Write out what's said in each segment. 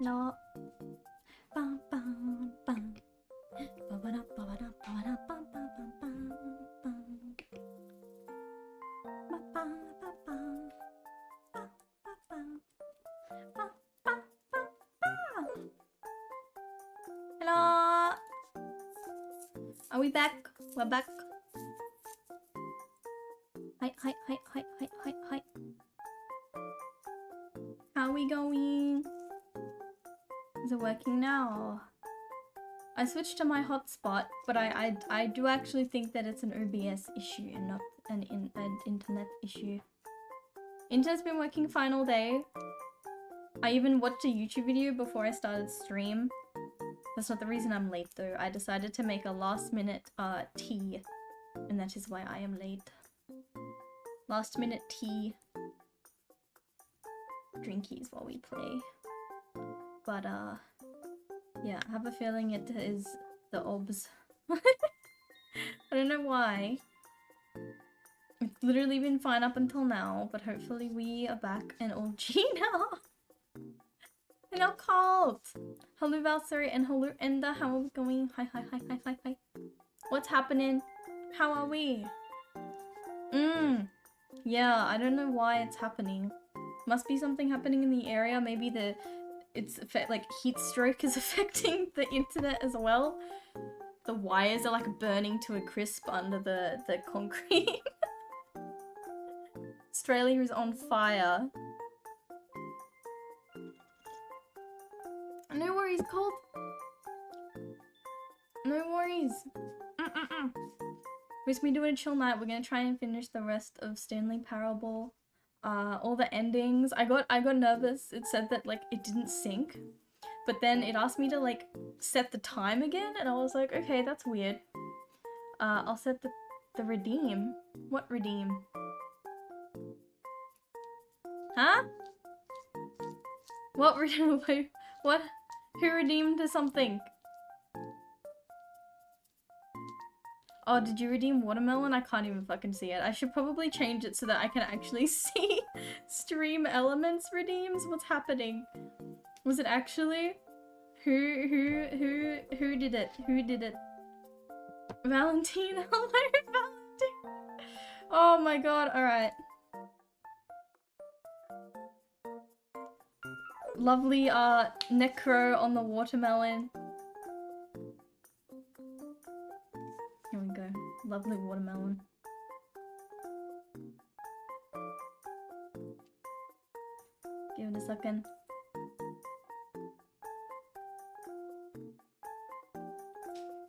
No. Bum, bum, bum. Ba-ba-da, ba-ba-da, ba-ba-da, bum, bum, bum, bum, bum. Ba-ba-ba-bum. Ba-ba-bum. Ba-ba-ba-ba. Hello. Are we back? We're back. Hi, hi, hi, hi, hi, hi, hi. How are we going? Is it working now? I switched to my hotspot, but I do actually think that it's an OBS issue and not an internet issue. Internet's been working fine all day. I even watched a YouTube video before I started stream. That's not the reason I'm late though. I decided to make a last minute tea, and that is why I am late. Last minute tea drinkies while we play. But yeah, I have a feeling it is the OBS. I don't know why. It's literally been fine up until now, but hopefully we are back and all G now. Hello Cult! Hello Valkyrie and hello Enda, how are we going? Hi, hi, hi, hi, hi, hi. What's happening? How are we? Yeah, I don't know why it's happening. Must be something happening in the area. Maybe it's like heat stroke is affecting the internet as well. The wires are like burning to a crisp under the concrete. Australia is on fire. No worries, Cold. No worries. We're just doing a chill night. We're gonna try and finish the rest of Stanley Parable. All the endings. I got nervous. It said that like it didn't sync, but then it asked me to like set the time again, and I was like, okay, that's weird. I'll set the redeem. What redeem? Huh? What redeem? What? Who redeemed something? Oh, did you redeem watermelon? I can't even fucking see it. I should probably change it so that I can actually see stream elements redeems. What's happening? Was it actually? Who did it? Who did it? Valentine. Hello, Valentine. Oh my god, alright. Lovely necro on the watermelon. Here we go. Lovely watermelon. Give it a second.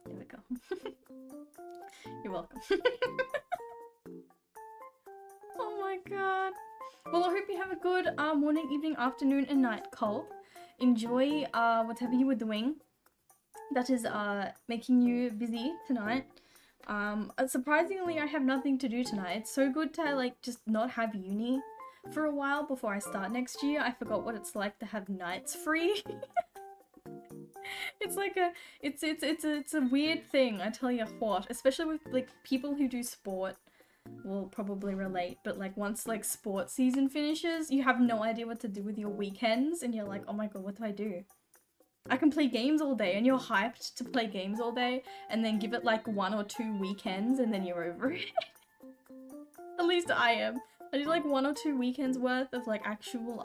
There we go. You're welcome. Oh my god. Well, I hope you have a good morning, evening, afternoon, and night, Cole. Enjoy whatever you were doing that is making you busy tonight. Surprisingly, I have nothing to do tonight. It's so good to like just not have uni for a while before I start next year. I forgot what it's like to have nights free. It's like it's a weird thing, I tell you what, especially with like people who do sport will probably relate, but like once like sports season finishes, you have no idea what to do with your weekends, and you're like, oh my god, what do I do? I can play games all day, and you're hyped to play games all day, and then give it like 1 or 2 weekends, and then you're over it. At least I am. I did like 1 or 2 weekends worth of like actual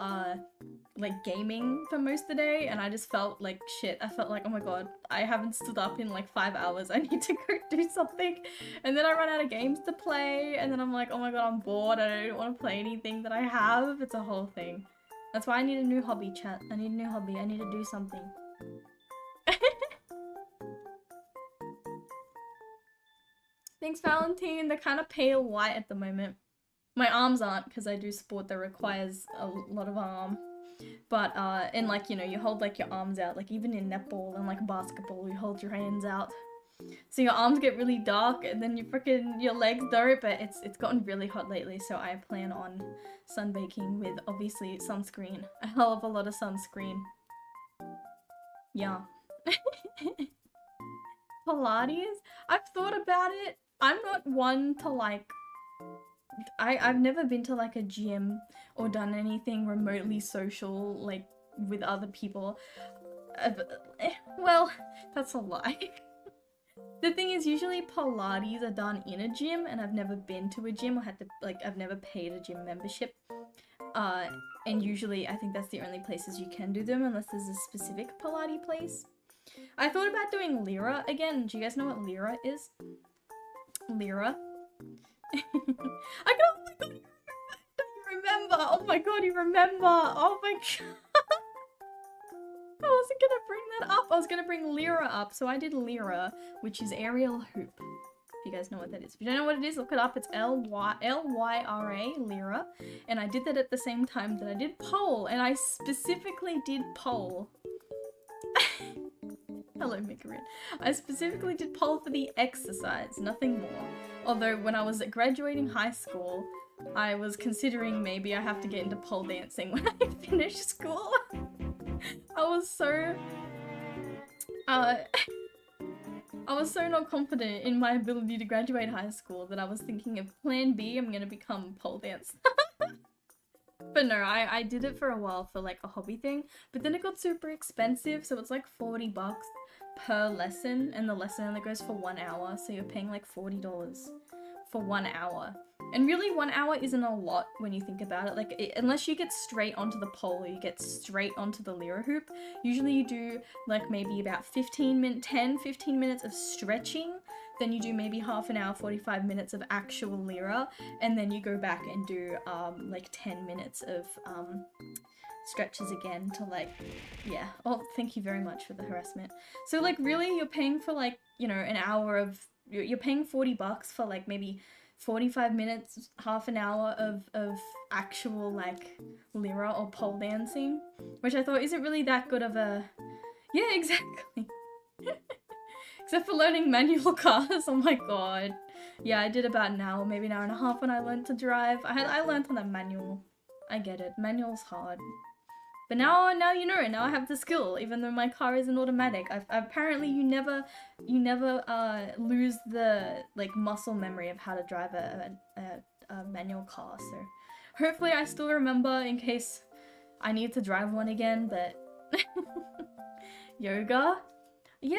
like gaming for most of the day, and I just felt like shit. I felt like, oh my god, I haven't stood up in like 5 hours. I need to go do something. And then I run out of games to play, and then I'm like, oh my god, I'm bored. I don't want to play anything that I have. It's a whole thing. That's why I need a new hobby, chat. I need a new hobby. I need to do something. Thanks, Valentine. They're kind of pale white at the moment. My arms aren't, because I do sport that requires a lot of arm. But, and like, you know, you hold like your arms out, like even in netball and like basketball, you hold your hands out. So your arms get really dark, and then your legs don't, but it's gotten really hot lately, so I plan on sunbaking with, obviously, sunscreen. A hell of a lot of sunscreen. Yeah. Pilates? I've thought about it. I'm not one to like... I've never been to like a gym or done anything remotely social, like with other people. Well, that's a lie. The thing is, usually Pilates are done in a gym, and I've never been to a gym or had to, like, I've never paid a gym membership. And usually I think that's the only places you can do them unless there's a specific Pilates place. I thought about doing Lyra again. Do you guys know what Lyra is? Lyra? I go, oh my god, you remember! Oh my god, you remember! Oh my god! I wasn't gonna bring that up. I was gonna bring Lyra up. So I did Lyra, which is aerial hoop. If you guys know what that is. If you don't know what it is, look it up. It's Lyra, Lyra. And I did that at the same time that I did pole. And I specifically did pole. Hello, Mikarin. I specifically did pole for the exercise, nothing more. Although when I was graduating high school, I was considering maybe I have to get into pole dancing when I finish school. I was so not confident in my ability to graduate high school that I was thinking of plan B, I'm gonna become pole dance. But no, I did it for a while for like a hobby thing, but then it got super expensive, so it's like 40 bucks per lesson, and the lesson only goes for 1 hour, so you're paying like $40 for 1 hour. And really 1 hour isn't a lot when you think about it, like unless you get straight onto the pole or you get straight onto the Lyra hoop, usually you do like maybe about 15 minutes of stretching, then you do maybe half an hour, 45 minutes of actual Lyra, and then you go back and do like 10 minutes of stretches again to like, yeah. Oh, thank you very much for the harassment. So like really you're paying for like, you know, an hour of, you're paying 40 bucks for like maybe 45 minutes, half an hour of actual like Lyra or pole dancing, which I thought isn't really that good of a, yeah, exactly. Except for learning manual cars, oh my god. Yeah, I did about an hour, maybe an hour and a half when I learned to drive. I learned on a manual. I get it, manual's hard. But now you know, now I have the skill, even though my car isn't automatic. Apparently you never lose the like muscle memory of how to drive a manual car, so hopefully I still remember in case I need to drive one again. But yoga? Yeah,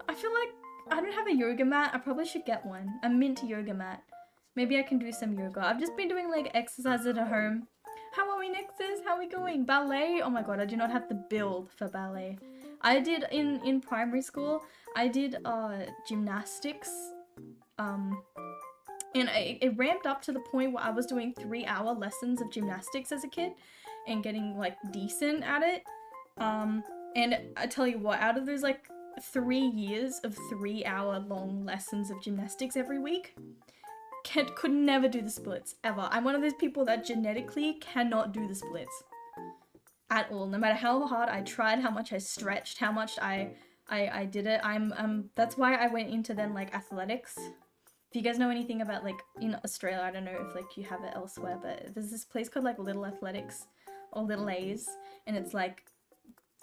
I feel like I don't have a yoga mat. I probably should get one. A Mintiiee yoga mat. Maybe I can do some yoga. I've just been doing like exercises at home. How are we, Nexus? How are we going? Ballet? Oh my god, I do not have the build for ballet. I did in primary school, I did gymnastics. And it ramped up to the point where I was doing 3-hour lessons of gymnastics as a kid and getting like decent at it. And I tell you what, out of those like 3 years of 3-hour long lessons of gymnastics every week, could never do the splits, ever. I'm one of those people that genetically cannot do the splits. At all. No matter how hard I tried, how much I stretched, how much I did it. That's why I went into then like athletics. If you guys know anything about like in Australia, I don't know if like you have it elsewhere, but there's this place called like Little Athletics or Little A's, and it's like,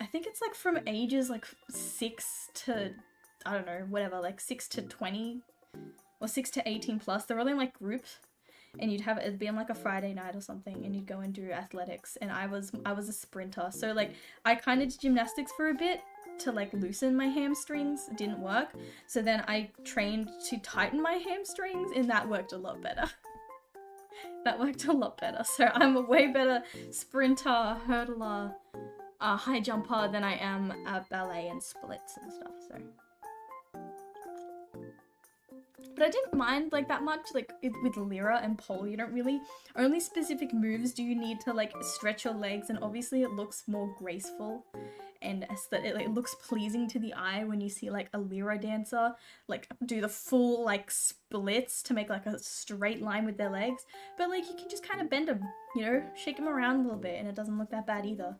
I think it's like from ages like 6 to, I don't know, whatever, like 6 to 20 or 6 to 18 plus. They're all in like groups, and it'd be on like a Friday night or something, and you'd go and do athletics. And I was a sprinter, so like I kind of did gymnastics for a bit to like loosen my hamstrings. It didn't work, so then I trained to tighten my hamstrings, and that worked a lot better. That worked a lot better. So I'm a way better sprinter, hurdler, high jumper than I am at ballet and splits and stuff. So. But I didn't mind like that much, like with Lyra and pole, you don't really, only specific moves do you need to like stretch your legs, and obviously it looks more graceful and aesthetic, it looks pleasing to the eye when you see like a Lyra dancer like do the full like splits to make like a straight line with their legs. But like you can just kind of bend them, you know, shake them around a little bit, and it doesn't look that bad either.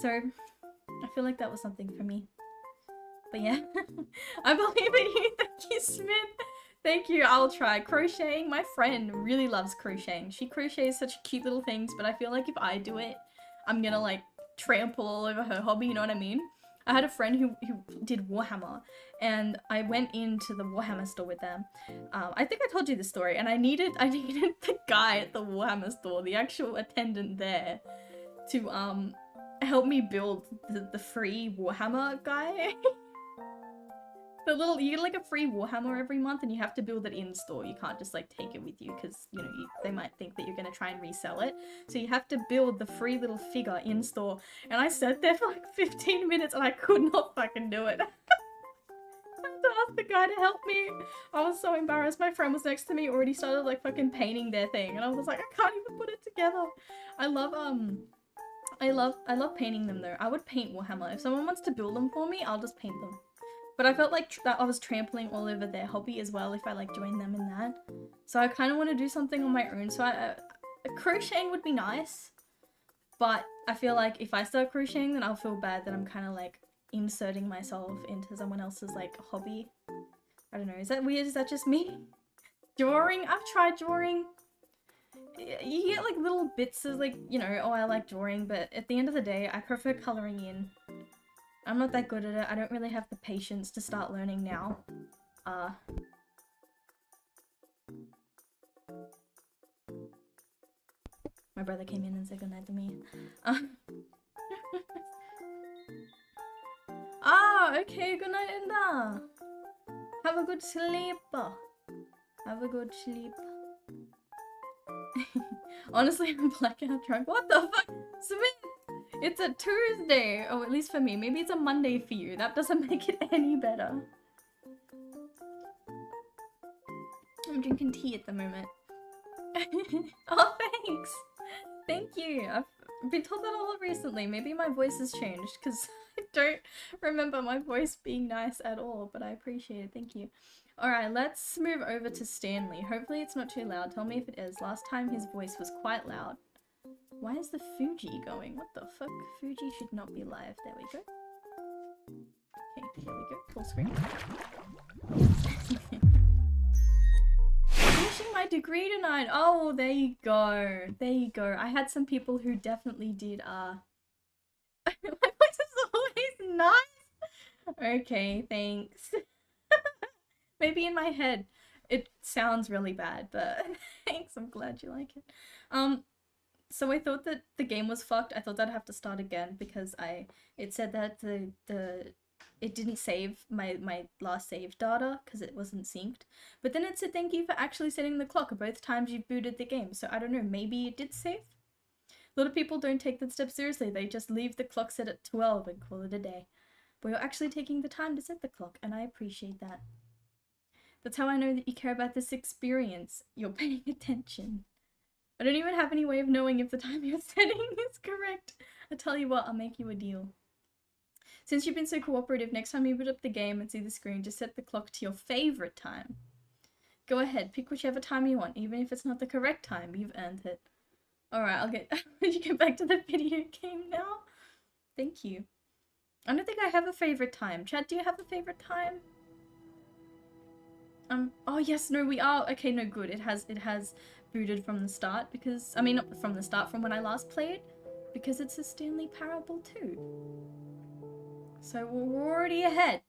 So I feel like that was something for me. But yeah, I believe in you. Thank you, Smith. Thank you, I'll try. Crocheting, my friend really loves crocheting. She crochets such cute little things, but I feel like if I do it, I'm gonna like trample all over her hobby, you know what I mean? I had a friend who did Warhammer, and I went into the Warhammer store with them. I think I told you this story, and I needed the guy at the Warhammer store, the actual attendant there, to help me build the free Warhammer guy. The little, you get like a free Warhammer every month and you have to build it in store. You can't just like take it with you because, you know, they might think that you're going to try and resell it. So you have to build the free little figure in store. And I sat there for like 15 minutes and I could not fucking do it. I had to ask the guy to help me. I was so embarrassed. My friend was next to me, already started like fucking painting their thing. And I was like, I can't even put it together. I love painting them though. I would paint Warhammer. If someone wants to build them for me, I'll just paint them. But I felt like that I was trampling all over their hobby as well if I like joined them in that. So I kind of want to do something on my own. So crocheting would be nice. But I feel like if I start crocheting, then I'll feel bad that I'm kind of like inserting myself into someone else's like hobby. I don't know. Is that weird? Is that just me? Drawing? I've tried drawing. You get like little bits of like, you know, oh, I like drawing. But at the end of the day, I prefer coloring in. I'm not that good at it. I don't really have the patience to start learning now. My brother came in and said goodnight to me. Okay, good night, Enda. Have a good sleep. Have a good sleep. Honestly, I'm blackout drunk. What the fuck? Smith! It's a Tuesday! Oh, at least for me. Maybe it's a Monday for you. That doesn't make it any better. I'm drinking tea at the moment. Oh, thanks! Thank you! I've been told that a lot recently. Maybe my voice has changed, because I don't remember my voice being nice at all, but I appreciate it. Thank you. Alright, let's move over to Stanley. Hopefully it's not too loud. Tell me if it is. Last time his voice was quite loud. Why is the Fuji going? What the fuck? Fuji should not be live. There we go. Okay, here we go. Full screen. Finishing my degree tonight! Oh, there you go. There you go. I had some people who definitely did, my voice is always nice! Okay, thanks. Maybe in my head it sounds really bad, but thanks, I'm glad you like it. So I thought that the game was fucked. I thought that I'd have to start again because it said that it didn't save my last save data because it wasn't synced. But then it said thank you for actually setting the clock both times you booted the game. So I don't know, maybe it did save? A lot of people don't take that step seriously. They just leave the clock set at 12 and call it a day. But you're actually taking the time to set the clock, and I appreciate that. That's how I know that you care about this experience. You're paying attention. I don't even have any way of knowing if the time you're setting is correct. I tell you what, I'll make you a deal. Since you've been so cooperative, next time you boot up the game and see the screen, just set the clock to your favorite time. Go ahead, pick whichever time you want, even if it's not the correct time. You've earned it. Alright, I'll get back to the video game now. Thank you. I don't think I have a favorite time. Chat, do you have a favorite time? Oh yes, no, we are. Okay, no, good. It has booted from the start because, I mean, not from the start, from when I last played, because it's a Stanley Parable 2. So we're already ahead.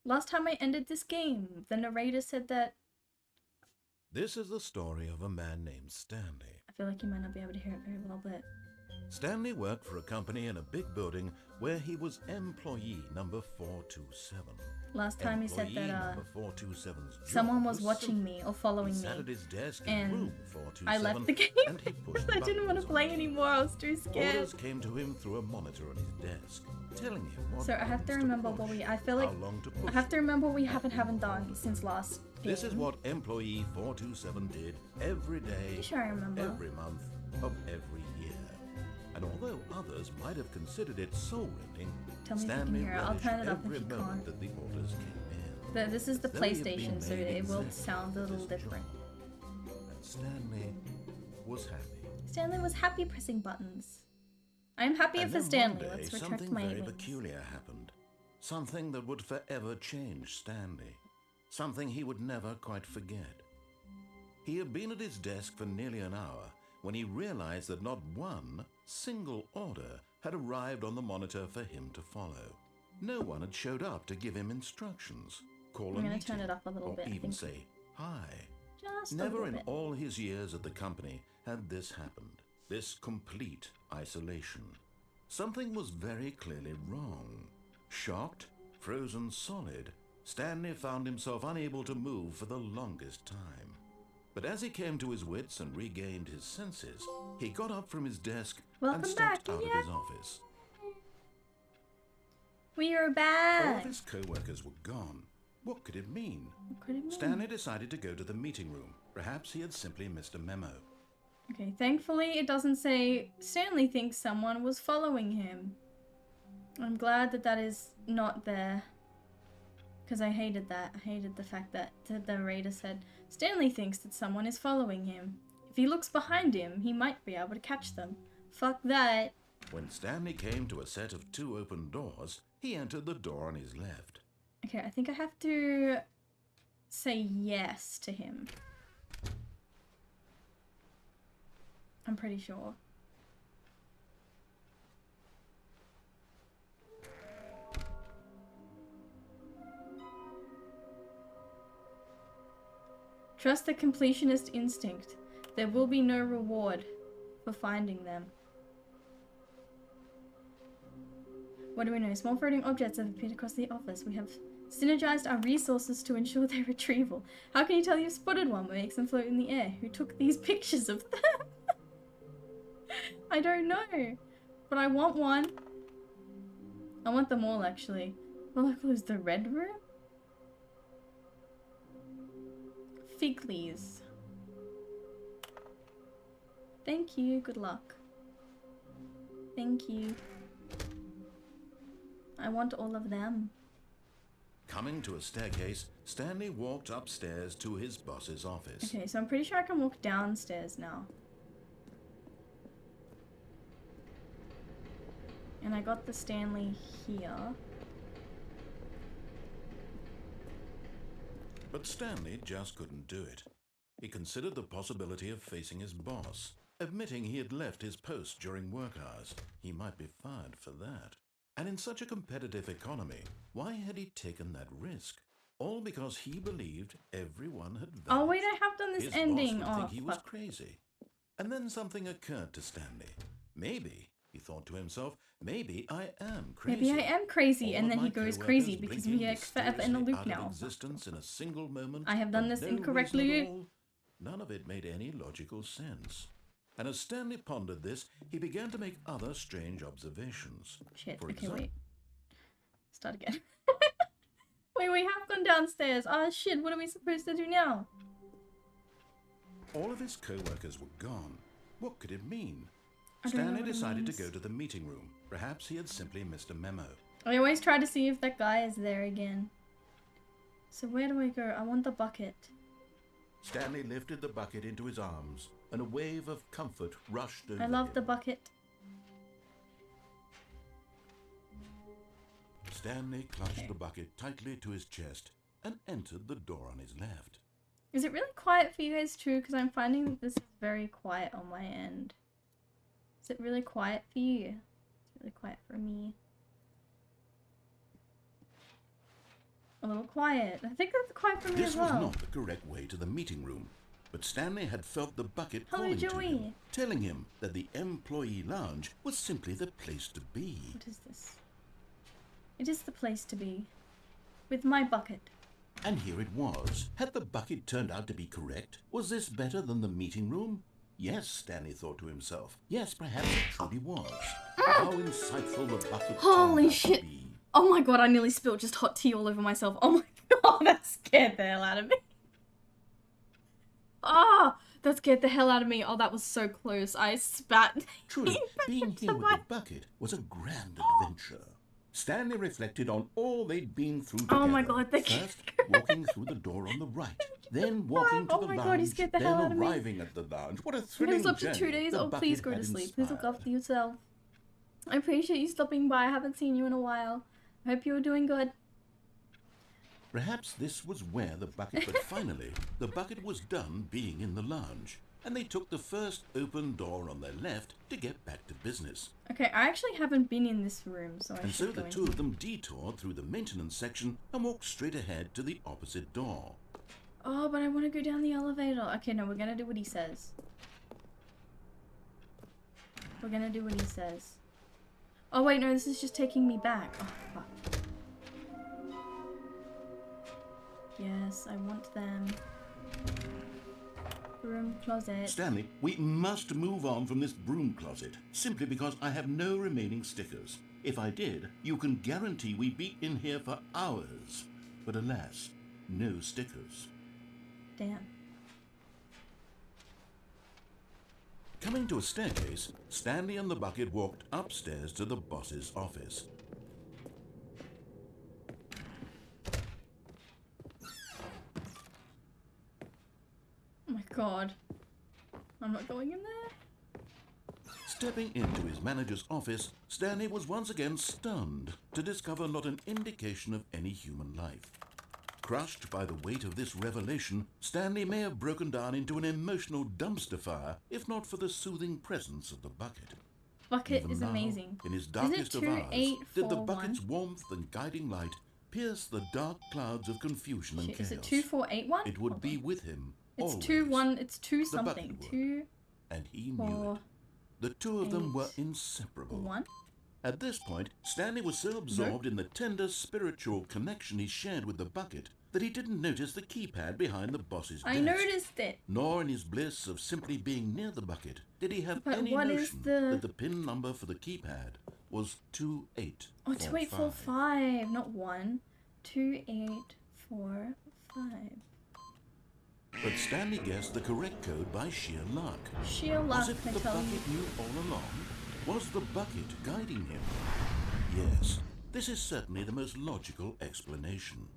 Last time I ended this game, the narrator said that... This is the story of a man named Stanley. I feel like you might not be able to hear it very well, but... Stanley worked for a company in a big building where he was employee number 427. Last time he said that someone was watching me or following me, and I left the game because I didn't want to play anymore. I was too scared. Orders came to him through a monitor on his desk, telling him what. So I have to remember what we. I feel like I have to remember what we haven't done since last game. This is what employee 427 did every day, sure I remember. Every month of every year. And although others might have considered it soul-rending, Stanley relished every moment that the orders came in. This is the PlayStation, so it will sound a little different. And Stanley was happy. Stanley was happy pressing buttons. I'm happier for Stanley. Let's retract something my very wings. peculiar happened. Something that would forever change Stanley. Something he would never quite forget. He had been at his desk for nearly an hour when he realized that not one single order had arrived on the monitor for him to follow. No one had showed up to give him instructions, call a meeting, turn it up a little bit, even say hi. Just Never in all his years at the company had this happened, this complete isolation. Something was very clearly wrong. Shocked, frozen solid, Stanley found himself unable to move for the longest time. But as he came to his wits and regained his senses, he got up from his desk and stepped out of his office. We are All back! of his co-workers were gone. What could it mean? What could it mean? Stanley decided to go to the meeting room. Perhaps he had simply missed a memo. Okay, thankfully it doesn't say Stanley thinks someone was following him. I'm glad that that is not there. Because I hated that. I hated the fact that the raider said, Stanley thinks that someone is following him. If he looks behind him, he might be able to catch them. Fuck that. When Stanley came to a set of 2 open doors, he entered the door on his left. Okay, I think I have to say yes to him. I'm pretty sure. Trust the completionist instinct. There will be no reward for finding them. What do we know? Small floating objects have appeared across the office. We have synergized our resources to ensure their retrieval. How can you tell you've spotted one? What makes them float in the air? Who took these pictures of them? I don't know. But I want one. I want them all, actually. Well, look, was the red room? Fig leaves. Thank you. Good luck. Thank you. I want all of them. Coming to a staircase, Stanley walked upstairs to his boss's office. Okay, so I'm pretty sure I can walk downstairs now. And I got the Stanley here. But Stanley just couldn't do it. He considered the possibility of facing his boss, admitting he had left his post during work hours. He might be fired for that. And in such a competitive economy, why had he taken that risk? All because he believed everyone had vanished. Oh wait, I have done this His ending. boss would think he was Fuck. crazy. And then something occurred to Stanley. Maybe, he thought to himself, maybe I am crazy. Maybe I am crazy, All and of then my he goes co-workers crazy because blinking we are forever in a mysteriously loop out now. of existence in a single moment. I have done for this no incorrectly. reason at all. None of it made any logical sense. And as Stanley pondered this, he began to make other strange observations. Shit. For Okay, example, wait. Start again. Wait, we have gone downstairs. Oh shit, what are we supposed to do now? all of his co-workers were gone. What could it mean? I don't know Stanley what it decided to means. go to the meeting room. Perhaps he had simply missed a memo. I always try to see if that guy is there again. So where do I go? I want the bucket. Stanley lifted the bucket into his arms, and a wave of comfort rushed over I love him. the bucket. Stanley clutched Okay. the bucket tightly to his chest and entered the door on his left. Is it really quiet for you guys too? Because I'm finding that this is very quiet on my end. Is it really quiet for you? It's really quiet for me. A little quiet. I think that's quiet for me This as was well. not the correct way to the meeting room, but Stanley had felt the bucket Hello, calling to Joey. him, telling him that the employee lounge was simply the place to be. What is this? It is the place to be. With my bucket. And here it was. Had the bucket turned out to be correct? Was this better than the meeting room? Yes, Stanley thought to himself. Yes, perhaps it truly was. How insightful the bucket Holy turned out shit. to be. Oh my god, I nearly spilled just hot tea all over myself. Oh my god, that scared the hell out of me. Ah, that scared the hell out of me. Oh, that was so close. I spat. Truly, being into here with my- the bucket was a grand adventure. Stanley reflected on all they'd been through together. Oh my god, the First, walking through the door on the right, then walking to Oh the my lounge, god, he scared the hell then out of me. arriving at the lounge. What a I've thrilling been slept for journey 2 days. the Oh, please bucket go to had sleep. Please look inspired. after yourself. I appreciate you stopping by. I haven't seen you in a while. I hope you're doing good. Perhaps this was where the bucket, but finally, the bucket was done being in the lounge, and they took the first open door on their left to get back to business. Okay, I actually haven't been in this room, so I And so should the go in two here. of them detoured through the maintenance section and walked straight ahead to the opposite door. Oh, but I want to go down the elevator. Okay, no, we're gonna do what he says. We're gonna do what he says. Oh wait, no, this is just taking me back. Oh, fuck. Yes, I want them. Broom closet. Stanley, we must move on from this broom closet, simply because I have no remaining stickers. If I did, you can guarantee we'd be in here for hours. But alas, no stickers. Damn. Coming to a staircase, Stanley and the bucket walked upstairs to the boss's office. Oh my god. I'm not going in there. Stepping into his manager's office, Stanley was once again stunned to discover not an indication of any human life. Crushed by the weight of this revelation, Stanley may have broken down into an emotional dumpster fire if not for the soothing presence of the bucket. Bucket Even is now, amazing. in his darkest of hours, 2841? did the bucket's warmth and guiding light pierce the dark clouds of confusion and Shit, chaos. is it 2481? It would Hold be on. with him It's always. 2-1. It's 2 The bucket something. would. 2 And he knew 4 it. The two of them were 8 inseparable. 1. At this point, Stanley was so absorbed in the tender spiritual connection he shared with the bucket that he didn't notice the keypad behind the boss's I desk. noticed it. Nor in his bliss of simply being near the bucket did he have But any what is notion the- that the pin number for the keypad was 2845. Oh, 2845, not 1. 2845. But Stanley guessed the correct code by sheer luck. Sheer luck, As if I the tell bucket you. knew all along. Was the bucket guiding him? Yes, this is certainly the most logical explanation.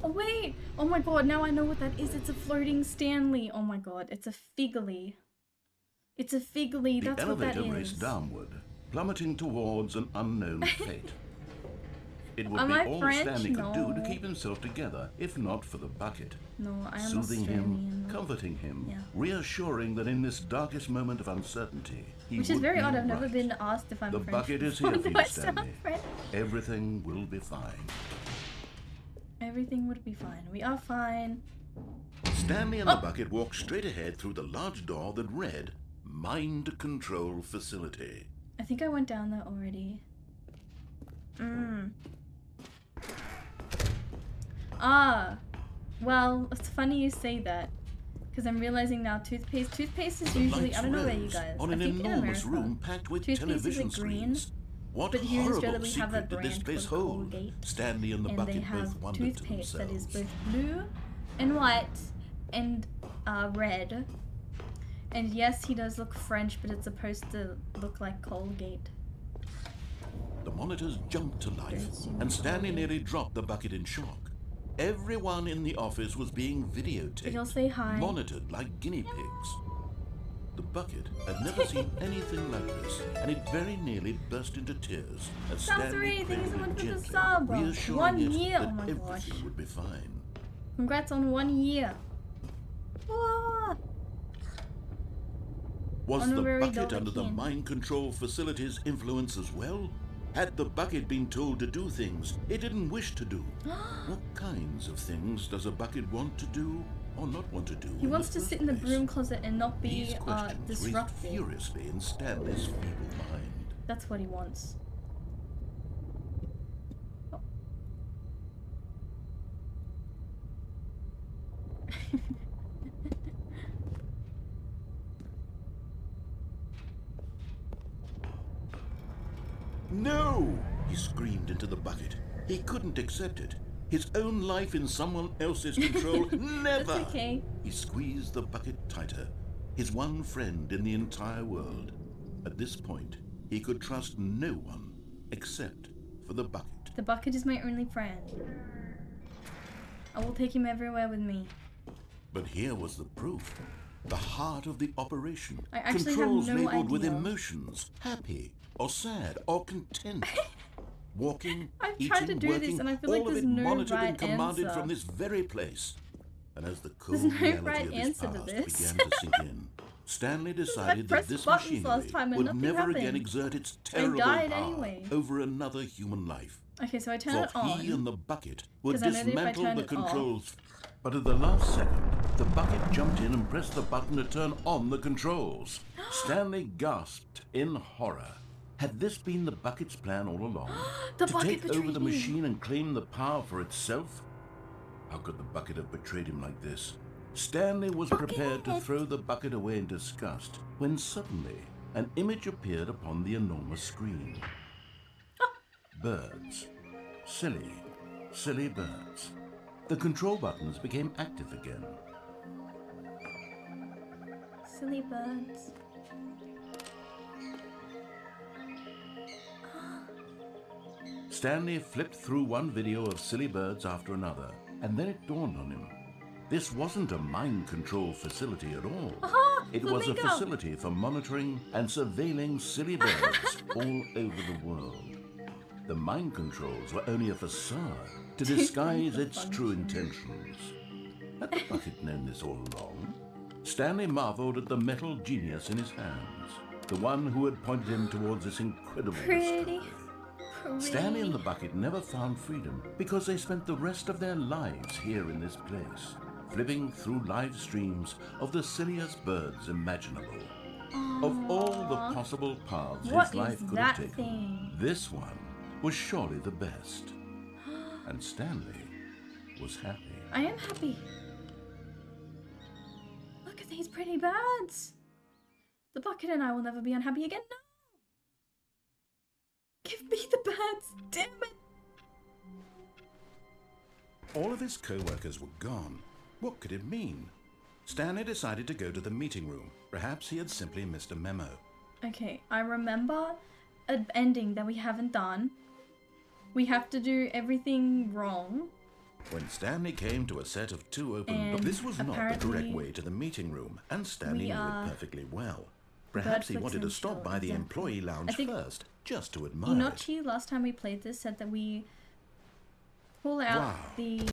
Oh wait! Oh my god, now I know what that is. It's a floating Stanley. Oh my god, it's a figgly. It's a figgly, The that's what that elevator is. raced downward, plummeting towards an unknown fate. It would Am be I all French? Stanley could do to No. keep himself together, if not for the bucket. No, I am Soothing Australian. him, comforting him, Yeah. reassuring that in this darkest moment of uncertainty, he Which is would very be odd, I've never right. been asked if I'm The French. bucket is before. here for Do you, I sound Stanley. French? Everything will be fine. Everything would be fine. We are fine. Stanley and Oh. the bucket walked straight ahead through the large door that read, Mind Control Facility. I think I went down there already. Ah. Well, it's funny you say that. Because I'm realizing now toothpaste is The usually, lights I don't know where you rose guys. on I an think in enormous America. room packed with Toothpaste is television like green, screens. What but here in Australia horrible we have a secret did this brand place called hold? Colgate. Stanley and the And they bucket have both wondered to toothpaste that is themselves. both blue and white and red. And yes, he does look French, but it's supposed to look like Colgate. The monitors jumped to life, Don't see and Stanley Colgate. nearly dropped the bucket in shock. Everyone in the office was being videotaped, Did y'all say hi? monitored like guinea pigs. The bucket had never seen anything like this, and it very nearly burst into tears as Sounds Stanley great. Thank you so cradled much it for the gently, sub. reassuring 1 it year. that Oh my everything gosh. would be fine. Congrats on 1 year. Ah. Was the Honorary bucket under the Dovahkian. mind control facility's influence as well? Had the bucket been told to do things it didn't wish to do? What kinds of things does a bucket want to do or not want to do? He wants to sit in the broom closet and not These be questions raised disruptive. furiously in Stanley's feeble mind. That's what he wants. Oh. No! He screamed into the bucket. He couldn't accept it. His own life in someone else's control, never! That's okay. He squeezed the bucket tighter. His one friend in the entire world. At this point, he could trust no one except for the bucket. The bucket is my only friend. I will take him everywhere with me. But here was the proof. The heart of the operation. I actually have Controls no labeled with idea. emotions. Happy or sad or content. Walking, I've eating, tried to do this working, and I feel all like of there's it no monitored and right commanded answer. from this very place. And as the cold There's no reality right of his answer to past this. began to sink in, Stanley decided that pressed this buttons machinery last time and would nothing never again happened. exert its I terrible died power anyway. over another human life. Okay, so I turn For it on. he and the bucket would 'Cause I know that if I dismantle turn the it off- controls. But at the last second, the bucket jumped in and pressed the button to turn on the controls. Stanley gasped in horror. Had this been the bucket's plan all along? The to bucket take over betrayed the him. machine and claim the power for itself? How could the bucket have betrayed him like this? Stanley was prepared to throw the bucket away in disgust when suddenly an image appeared upon the enormous screen. Birds. Silly, silly birds. The control buttons became active again. Silly birds. Stanley flipped through one video of silly birds after another, and then it dawned on him. This wasn't a mind control facility at all. It was a flamingo. facility for monitoring and surveilling silly birds all over the world. The mind controls were only a facade to disguise its true intentions. Had the bucket known this all along? Stanley marveled at the metal genius in his hands, the one who had pointed him towards this incredible discovery. Stanley and the bucket never found freedom because they spent the rest of their lives here in this place, flipping through live streams of the silliest birds imaginable. Of all the possible paths his life could have taken, this one was surely the best. And Stanley was happy. I am happy. Look at these pretty birds. The bucket and I will never be unhappy again. No. Give me the birds. Damn it. All of his co-workers were gone. What could it mean? Stanley decided to go to the meeting room. Perhaps he had simply missed a memo. Okay, I remember an ending that we haven't done. We have to do everything wrong. When Stanley came to a set of two open And doors, this was not the correct apparently way to the meeting room, and Stanley we knew are it perfectly well. Perhaps he Birdflicks wanted to and stop by the Chill, employee lounge I think first, just to admire it. Inochi, last time we played this, said that we pull out Wow. the